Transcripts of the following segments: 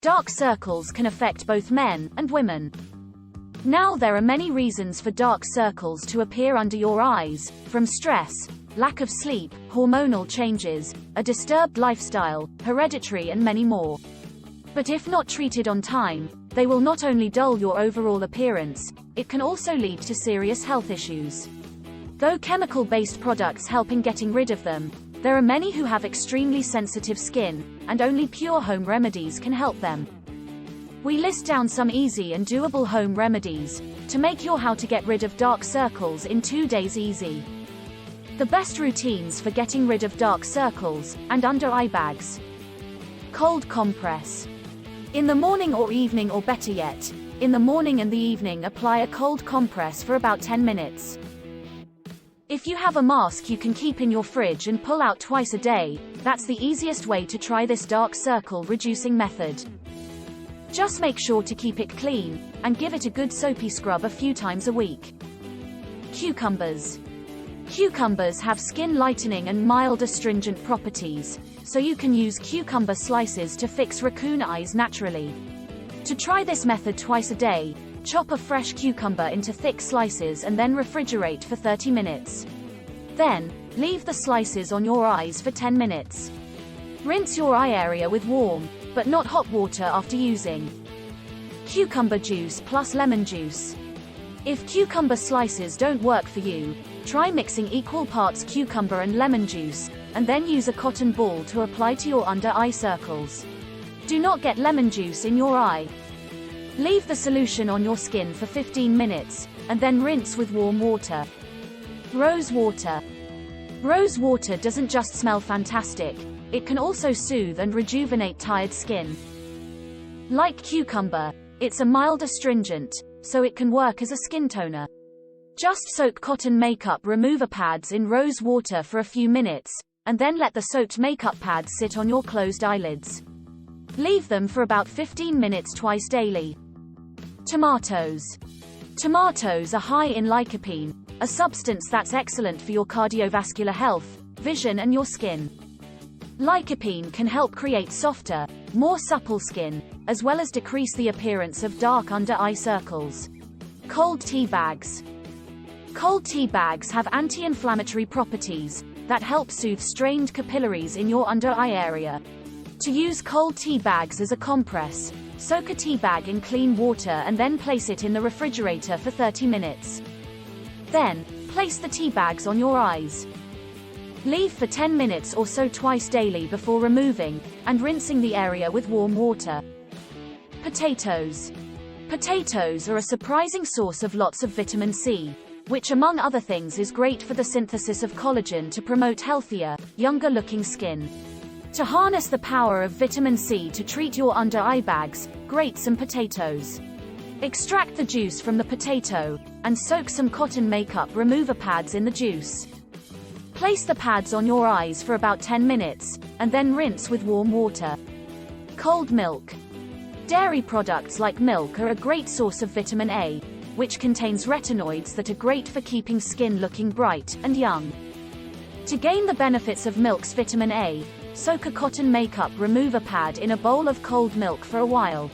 Dark circles can affect both men and women. Now there are many reasons for dark circles to appear under your eyes, from stress, lack of sleep, hormonal changes, a disturbed lifestyle, hereditary and many more. But if not treated on time, they will not only dull your overall appearance, it can also lead to serious health issues. Though chemical-based products help in getting rid of them, there are many who have extremely sensitive skin, and only pure home remedies can help them. We list down some easy and doable home remedies to make your how to get rid of dark circles in 2 days easy. The best routines for getting rid of dark circles and under eye bags. Cold compress. In the morning or evening, or better yet, in the morning and the evening, apply a cold compress for about 10 minutes. If you have a mask you can keep in your fridge and pull out twice a day, that's the easiest way to try this dark circle reducing method. Just make sure to keep it clean, and give it a good soapy scrub a few times a week. Cucumbers. Cucumbers have skin lightening and mild astringent properties, so you can use cucumber slices to fix raccoon eyes naturally. To try this method twice a day, chop a fresh cucumber into thick slices and then refrigerate for 30 minutes. Then, leave the slices on your eyes for 10 minutes. Rinse your eye area with warm, but not hot water after using. Cucumber juice plus lemon juice. If cucumber slices don't work for you, try mixing equal parts cucumber and lemon juice, and then use a cotton ball to apply to your under eye circles. Do not get lemon juice in your eye. Leave the solution on your skin for 15 minutes, and then rinse with warm water. Rose water. Rose water doesn't just smell fantastic, it can also soothe and rejuvenate tired skin. Like cucumber, it's a mild astringent, so it can work as a skin toner. Just soak cotton makeup remover pads in rose water for a few minutes, and then let the soaked makeup pads sit on your closed eyelids. Leave them for about 15 minutes twice daily. Tomatoes. Tomatoes are high in lycopene, a substance that's excellent for your cardiovascular health, vision and your skin. Lycopene can help create softer, more supple skin, as well as decrease the appearance of dark under eye circles. Cold tea bags. Cold tea bags have anti-inflammatory properties that help soothe strained capillaries in your under eye area. To use cold tea bags as a compress, soak a tea bag in clean water and then place it in the refrigerator for 30 minutes. Then, place the tea bags on your eyes. Leave for 10 minutes or so twice daily before removing and rinsing the area with warm water. Potatoes. Potatoes are a surprising source of lots of vitamin C, which among other things is great for the synthesis of collagen to promote healthier, younger-looking skin. To harness the power of vitamin C to treat your under eye bags, grate some potatoes. Extract the juice from the potato, and soak some cotton makeup remover pads in the juice. Place the pads on your eyes for about 10 minutes, and then rinse with warm water. Cold milk. Dairy products like milk are a great source of vitamin A, which contains retinoids that are great for keeping skin looking bright and young. To gain the benefits of milk's vitamin A, soak a cotton makeup remover pad in a bowl of cold milk for a while.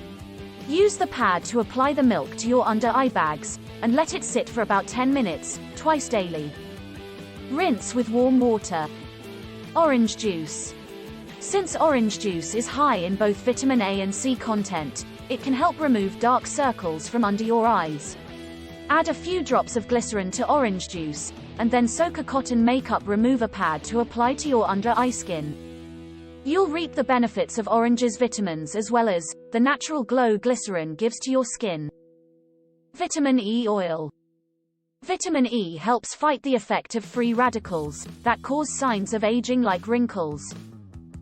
Use the pad to apply the milk to your under eye bags, and let it sit for about 10 minutes, twice daily. Rinse with warm water. Orange juice. Since orange juice is high in both vitamin A and C content, it can help remove dark circles from under your eyes. Add a few drops of glycerin to orange juice, and then soak a cotton makeup remover pad to apply to your under eye skin. You'll reap the benefits of orange's vitamins as well as the natural glow glycerin gives to your skin. Vitamin E oil. Vitamin E helps fight the effect of free radicals that cause signs of aging like wrinkles.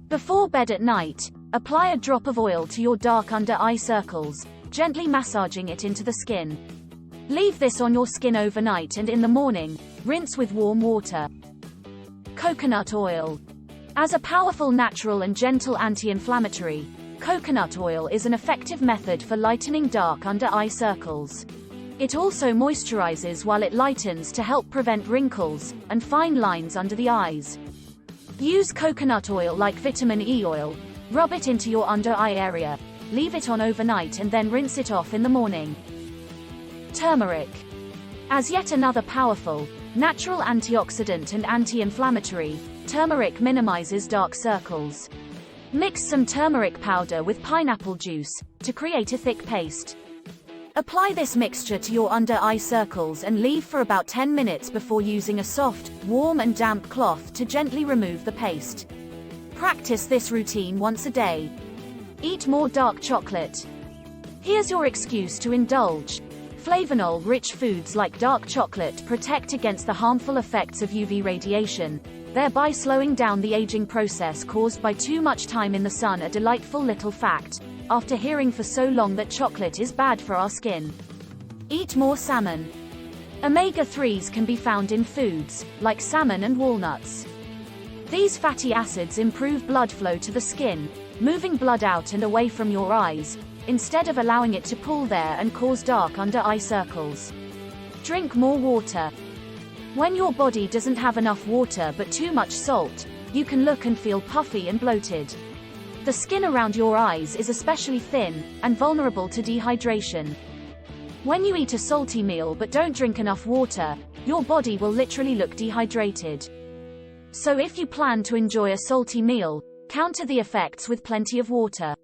Before bed at night, apply a drop of oil to your dark under eye circles, gently massaging it into the skin. Leave this on your skin overnight and in the morning, rinse with warm water. Coconut oil. As a powerful natural and gentle anti-inflammatory, coconut oil is an effective method for lightening dark under eye circles. It also moisturizes while it lightens to help prevent wrinkles and fine lines under the eyes. Use coconut oil like vitamin E oil, rub it into your under eye area, leave it on overnight and then rinse it off in the morning. Turmeric. As yet another powerful, natural antioxidant and anti-inflammatory, turmeric minimizes dark circles. Mix some turmeric powder with pineapple juice to create a thick paste. Apply this mixture to your under-eye circles and leave for about 10 minutes before using a soft, warm and damp cloth to gently remove the paste. Practice this routine once a day. Eat more dark chocolate. Here's your excuse to indulge. Flavanol-rich foods like dark chocolate protect against the harmful effects of UV radiation, thereby slowing down the aging process caused by too much time in the sun. A delightful little fact, after hearing for so long that chocolate is bad for our skin. Eat more salmon. Omega-3s can be found in foods, like salmon and walnuts. These fatty acids improve blood flow to the skin, moving blood out and away from your eyes, instead of allowing it to pool there and cause dark under-eye circles. Drink more water. When your body doesn't have enough water but too much salt, you can look and feel puffy and bloated. The skin around your eyes is especially thin and vulnerable to dehydration. When you eat a salty meal but don't drink enough water, your body will literally look dehydrated. So if you plan to enjoy a salty meal, counter the effects with plenty of water.